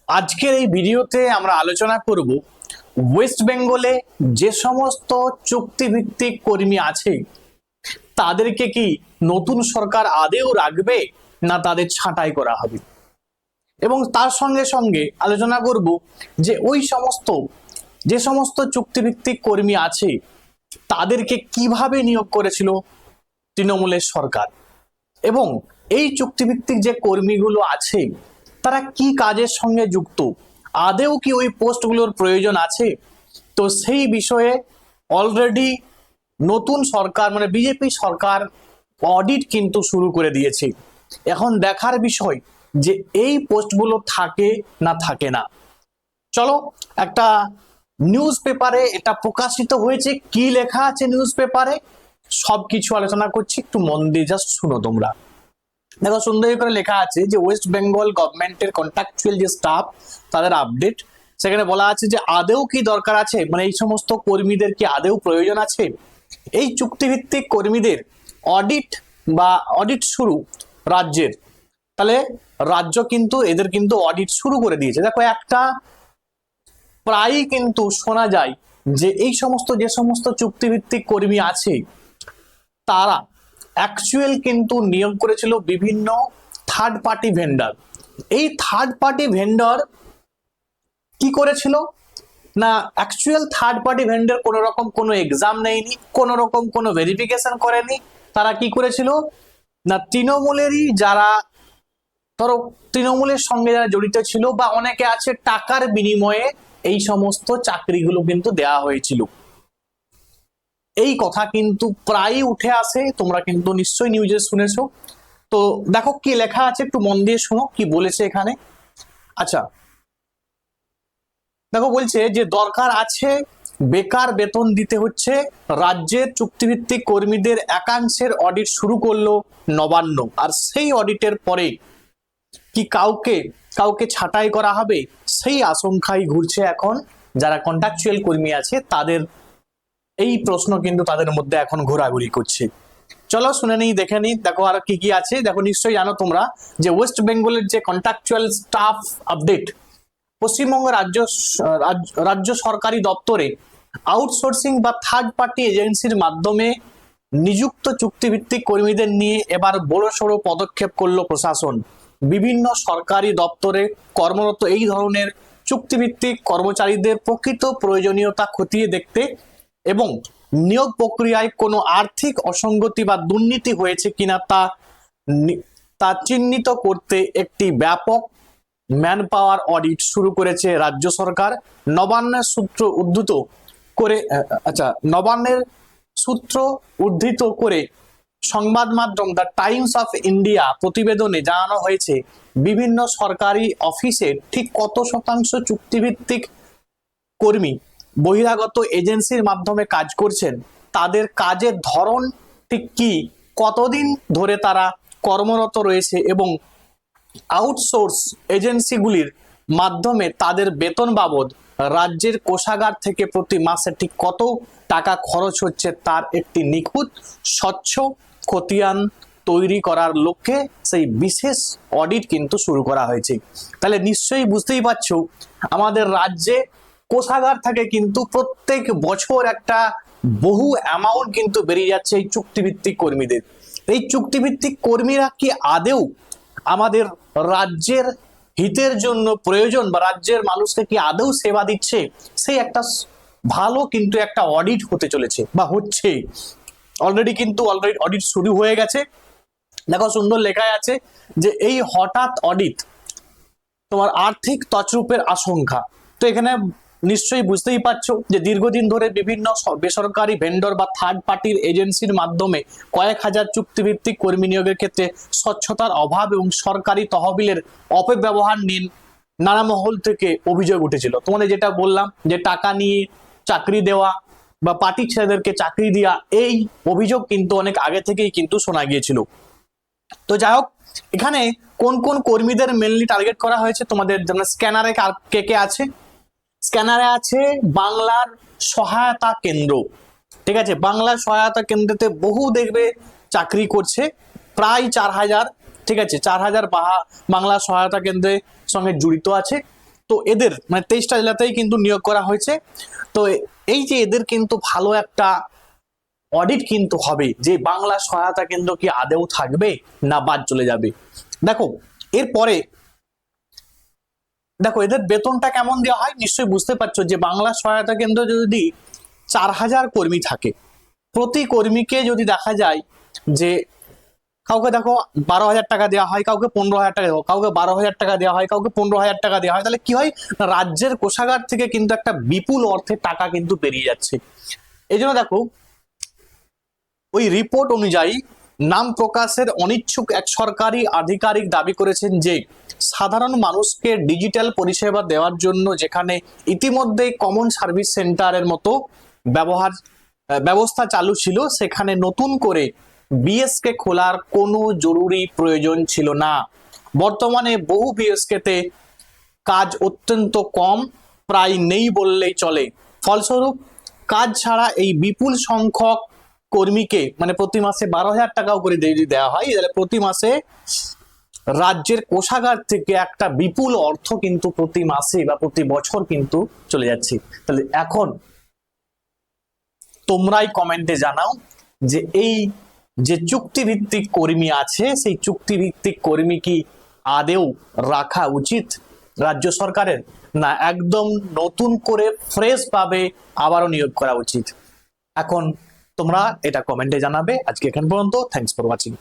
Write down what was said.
আজকের এই ভিডিওতে আমরা আলোচনা করব ওয়েস্ট বেঙ্গলে যে সমস্ত চুক্তিভিত্তিক কর্মী আছে তাদেরকে কি নতুন সরকার আদেও রাখবে না তাদের ছাঁটাই করা হবে। এবং তার সঙ্গে সঙ্গে আলোচনা করব যে যে সমস্ত চুক্তিভিত্তিক কর্মী আছে তাদেরকে কিভাবে নিয়োগ করেছিল তৃণমূলের সরকার, এবং এই চুক্তিভিত্তিক যে কর্মীগুলো আছে তারা কি কাজের সঙ্গে যুক্ত, আদেও কি ওই পোস্টগুলোর প্রয়োজন আছে। তো সেই বিষয়ে অলরেডি নতুন সরকার মানে বিজেপি সরকার অডিট কিন্তু শুরু করে দিয়েছে। এখন দেখার বিষয় যে এই পোস্টগুলো থাকে না থাকে না। চলো, একটা নিউজ পেপারে এটা প্রকাশিত হয়েছে, কি লেখা আছে নিউজ পেপারে সবকিছু আলোচনা করছি, একটু মন দিয়ে জাস্ট শুনো তোমরা। দেখো, সুন্দর করে লেখা আছে যে ওয়েস্ট বেঙ্গল গভর্নমেন্টের কন্ট্রাকচুয়াল যে স্টাফ তাদের আপডেট, সেখানে বলা আছে যে আদেও কি দরকার আছে, মানে এই সমস্ত কর্মীদের কি আদেও প্রয়োজন আছে। এই চুক্তিভিত্তিক কর্মীদের অডিট শুরু রাজ্যের, তাহলে রাজ্য কিন্তু এদের কিন্তু অডিট শুরু করে দিয়েছে। দেখো, একটা প্রায়ই কিন্তু শোনা যায় যে যে সমস্ত চুক্তিভিত্তিক কর্মী আছে তারা অ্যাকচুয়াল কিন্তু নিয়োগ করেছিল বিভিন্ন থার্ড পার্টি ভেন্ডর। এই থার্ড পার্টি ভেন্ডর কি করেছিল না, অ্যাকচুয়াল থার্ড পার্টি ভেন্ডর কোনো রকম কোনো এক্সাম নেয়নি, কোনো রকম কোনো ভেরিফিকেশন করেনি। তারা কি করেছিল না, তৃণমূলেরই যারা ধরো তৃণমূলের সঙ্গে যারা জড়িত ছিল বা অনেকে আছে টাকার বিনিময়ে এই সমস্ত চাকরিগুলো কিন্তু দেওয়া হয়েছিল। এই কথা কিন্তু প্রায়ই উঠে আসে, তোমরা কিন্তু নিশ্চয়ই নিউজে শুনেছো। তো দেখো কি লেখা আছে, একটু মন দিয়ে শোনো কি বলেছে এখানে। আচ্ছা, দেখো বলছে যে দরকার আছে বেকার বেতন দিতে হচ্ছে, রাজ্যের চুক্তিভিত্তিক কর্মীদের একাংশের অডিট শুরু করলো নবান্ন, আর সেই অডিটের পরে কি কাউকে কাউকে ছাঁটাই করা হবে সেই আশঙ্কাই ঘুরছে এখন যারা কন্ট্রাকচুয়াল কর্মী আছে তাদের। এই প্রশ্ন কিন্তু তাদের মধ্যে এখন ঘোরাঘুরি করছে। চলো শুনে নিই, দেখে নিই। দেখো আর কি কি আছে, দেখো নিশ্চয়ই জানো তোমরা যে ওয়েস্ট বেঙ্গলের যে কন্ট্রাকচুয়াল স্টাফ আপডেট, পশ্চিমবঙ্গ রাজ্য সরকারি দপ্তরে আউটসোর্সিং বা থার্ড পার্টি এজেন্সির মাধ্যমে নিযুক্ত চুক্তিভিত্তিক কর্মীদের নিয়ে এবার বড়সড় পদক্ষেপ করলো প্রশাসন। বিভিন্ন সরকারি দপ্তরে কর্মরত এই ধরনের চুক্তিভিত্তিক কর্মচারীদের প্রকৃত প্রয়োজনীয়তা খতিয়ে দেখতে এবং নিয়োগ প্রক্রিয়ায় কোনো আর্থিক অসঙ্গতি বা দুর্নীতি হয়েছে কিনা তা চিহ্নিত করতে একটি ব্যাপক ম্যান পাওয়ার অডিট শুরু করেছে রাজ্য সরকার। নবান্নের সূত্র উদ্ধৃত করে সংবাদ মাধ্যম দ্য টাইমস অফ ইন্ডিয়া প্রতিবেদনে জানানো হয়েছে বিভিন্ন সরকারি অফিসে ঠিক কত শতাংশ চুক্তিভিত্তিক কর্মী বহিরাগত এজেন্সির মাধ্যমে কাজ করছেন, তাদের কাজের ধরন ঠিক কি, কতদিন ধরে তারা কর্মরত রয়েছে এবং আউটসোর্স এজেন্সিগুলির মাধ্যমে তাদের বেতন বাবদ রাজ্যের কোষাগার থেকে প্রতি মাসে ঠিক কত টাকা খরচ হচ্ছে তার একটি নিখুঁত স্বচ্ছ খতিয়ান তৈরি করার লক্ষ্যে সেই বিশেষ অডিট কিন্তু শুরু করা হয়েছে। তাহলে নিশ্চয়ই বুঝতেই পারছো আমাদের রাজ্যে কোষাগার থেকে কিন্তু প্রত্যেক বছর একটা বহু অ্যামাউন্ট কিন্তু বেরিয়ে যাচ্ছে এই চুক্তিভিত্তিক কর্মীদের। এই চুক্তিভিত্তিক কর্মীরা কি আদেও আমাদের রাজ্যের হিতের জন্য প্রয়োজন বা রাজ্যের মানুষকে কি আদৌ সেবা দিচ্ছে, সেই একটা ভালো কিন্তু একটা অডিট হতে চলেছে বা হচ্ছে অলরেডি অডিট শুরু হয়ে গেছে। দেখো সুন্দর লেখা আছে যে এই হঠাৎ অডিট তোমার আর্থিক তছরূপের আশঙ্কা। তো এখানে নিশ্চয়ই বুঝতেই পারছো যে দীর্ঘদিন ধরে বিভিন্ন বেসরকারি ভেন্ডর বা থার্ড পার্টির এজেন্সির মাধ্যমে কয়েক হাজার চুক্তিভিত্তিক কর্মী নিয়োগের ক্ষেত্রে স্বচ্ছতার অভাব এবং সরকারি তহবিলের অপব্যবহার নিয়ে নানা মহল থেকে অভিযোগ উঠেছিল। তোমাদের যেটা বললাম যে টাকা নিয়ে চাকরি দেওয়া বা পার্টি ছেলেদেরকে চাকরি দেওয়া, এই অভিযোগ কিন্তু অনেক আগে থেকেই কিন্তু শোনা গিয়েছিল। তো যাই হোক, এখানে কোন কোন কর্মীদের মেনলি টার্গেট করা হয়েছে তোমাদের যেমন স্ক্যানারে কে কে আছে, স্ক্যানারে আছে বাংলার সহায়তা কেন্দ্র। ঠিক আছে, বাংলার সহায়তা কেন্দ্রেতে বহু দেখবে চাকরি করছে, প্রায় 4000। ঠিক আছে, 4000 বাংলা সহায়তা কেন্দ্রের সঙ্গে জড়িত আছে। তো এদের মানে 23টা জেলাতেই কিন্তু নিয়োগ করা হয়েছে। তো এই যে এদের কিন্তু ভালো একটা অডিট কিন্তু হবে যে বাংলা সহায়তা কেন্দ্র কি আদেও থাকবে না বাদ চলে যাবে। দেখো এরপরে দেখো এদের বেতনটা কেমন দেওয়া হয় নিশ্চয়ই বুঝতে পারছো যে বাংলা সহায়তা কেন্দ্র যদি 4000 কর্মী থাকে, প্রতি কর্মীকে যদি দেখা যায় যে কাউকে দেখো 12,000 টাকা দেওয়া হয়, কাউকে 15,000 টাকা দেওয়া, কাউকে 12,000 টাকা দেওয়া হয়, কাউকে 15,000 টাকা দেওয়া হয়, তাহলে কি হয় না রাজ্যের কোষাগার থেকে কিন্তু একটা বিপুল অর্থের টাকা কিন্তু বেরিয়ে যাচ্ছে। এই জন্য দেখো ওই রিপোর্ট অনুযায়ী নাম প্রকাশের অনিচ্ছুক এক সরকারি আধিকারিক দাবি করেছেন যে সাধারণ মানুষকে ডিজিটাল পরিষেবা দেওয়ার জন্য যেখানে ইতিমধ্যে কমন সার্ভিস সেন্টারের মতো ব্যবস্থা চালু ছিল, সেখানে নতুন করে বিএসকে খোলার কোনো জরুরি প্রয়োজন ছিল না। বর্তমানে বহু বিএসকেতে কাজ অত্যন্ত কম, প্রায় নেই বললেই চলে। ফলস্বরূপ কাজ ছাড়া এই বিপুল সংখ্যক কর্মীকে মানে প্রতি মাসে 12,000 টাকাও করে যদি দেওয়া হয় তাহলে প্রতি মাসে রাজ্যের কোষাগার থেকে একটা বিপুল অর্থ কিন্তু প্রতি মাসে বা প্রতি বছর কিন্তু চলে যাচ্ছে। তাহলে এখন তোমরাই কমেন্টে জানাও যে এই যে চুক্তিভিত্তিক কর্মী আছে সেই চুক্তিভিত্তিক কর্মী কি আদেও রাখা উচিত রাজ্য সরকারের, না একদম নতুন করে ফ্রেশ ভাবে আবারও নিয়োগ করা উচিত? এখন তোমরা এটা কমেন্টে জানাবে। আজকে এখান পর্যন্ত, থ্যাঙ্কস ফর ওয়াচিং।